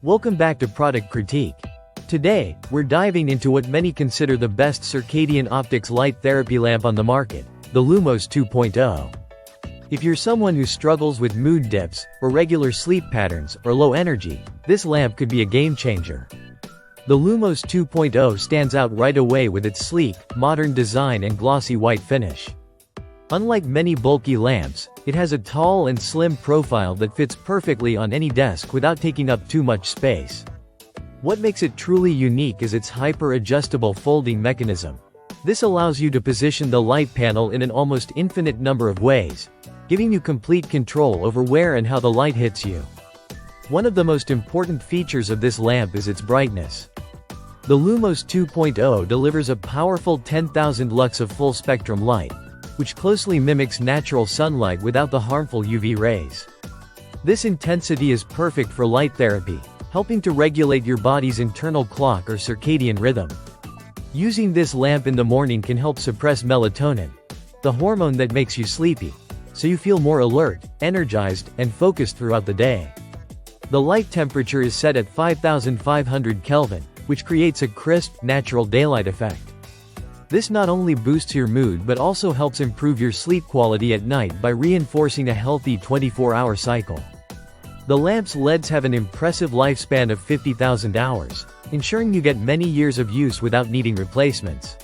Welcome back to Product Critique. Today, we're diving into what many consider the best circadian optics light therapy lamp on the market, the Lumos 2.0. If you're someone who struggles with mood dips, irregular sleep patterns, or low energy, this lamp could be a game changer. The Lumos 2.0 stands out right away with its sleek, modern design and glossy white finish. Unlike many bulky lamps, it has a tall and slim profile that fits perfectly on any desk without taking up too much space. What makes it truly unique is its hyper-adjustable folding mechanism. This allows you to position the light panel in an almost infinite number of ways, giving you complete control over where and how the light hits you. One of the most important features of this lamp is its brightness. The Lumos 2.0 delivers a powerful 10,000 lux of full-spectrum light, which closely mimics natural sunlight without the harmful UV rays. This intensity is perfect for light therapy, helping to regulate your body's internal clock or circadian rhythm. Using this lamp in the morning can help suppress melatonin, the hormone that makes you sleepy, so you feel more alert, energized, and focused throughout the day. The light temperature is set at 5,500 Kelvin, which creates a crisp, natural daylight effect. This not only boosts your mood but also helps improve your sleep quality at night by reinforcing a healthy 24-hour cycle. The lamp's LEDs have an impressive lifespan of 50,000 hours, ensuring you get many years of use without needing replacements.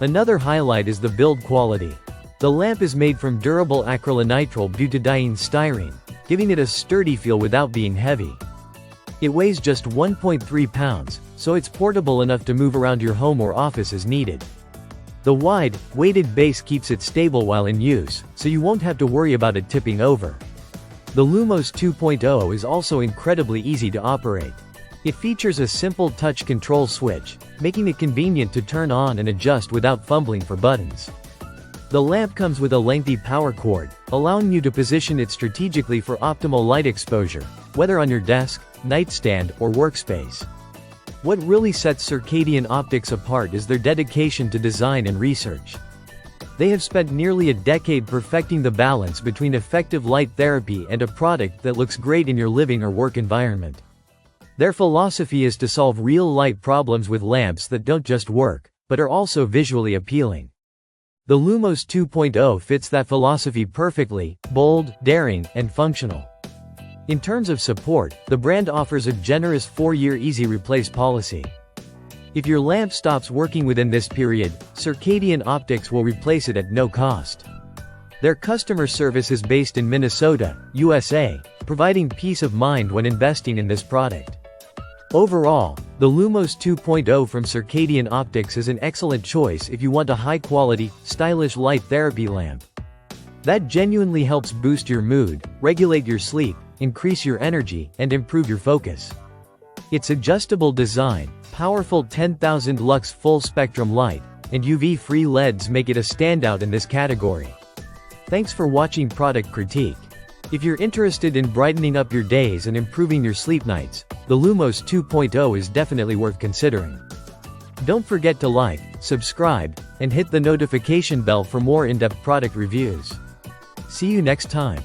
Another highlight is the build quality. The lamp is made from durable acrylonitrile butadiene styrene, giving it a sturdy feel without being heavy. It weighs just 1.3 pounds, so it's portable enough to move around your home or office as needed. The wide, weighted base keeps it stable while in use, so you won't have to worry about it tipping over. The Lumos 2.0 is also incredibly easy to operate. It features a simple touch control switch, making it convenient to turn on and adjust without fumbling for buttons. The lamp comes with a lengthy power cord, allowing you to position it strategically for optimal light exposure, whether on your desk, nightstand, or workspace. What really sets Circadian Optics apart is their dedication to design and research. They have spent nearly a decade perfecting the balance between effective light therapy and a product that looks great in your living or work environment. Their philosophy is to solve real-light problems with lamps that don't just work, but are also visually appealing. The Lumos 2.0 fits that philosophy perfectly: bold, daring, and functional. In terms of support, the brand offers a generous 4-year easy replace policy. If your lamp stops working within this period, Circadian Optics will replace it at no cost. Their customer service is based in Minnesota, USA, providing peace of mind when investing in this product. Overall, the Lumos 2.0 from Circadian Optics is an excellent choice if you want a high-quality, stylish light therapy lamp that genuinely helps boost your mood, regulate your sleep, increase your energy, and improve your focus. Its adjustable design, powerful 10,000 lux full-spectrum light, and UV-free LEDs make it a standout in this category. Thanks for watching Product Critique. If you're interested in brightening up your days and improving your sleep nights, the Lumos 2.0 is definitely worth considering. Don't forget to like, subscribe, and hit the notification bell for more in-depth product reviews. See you next time.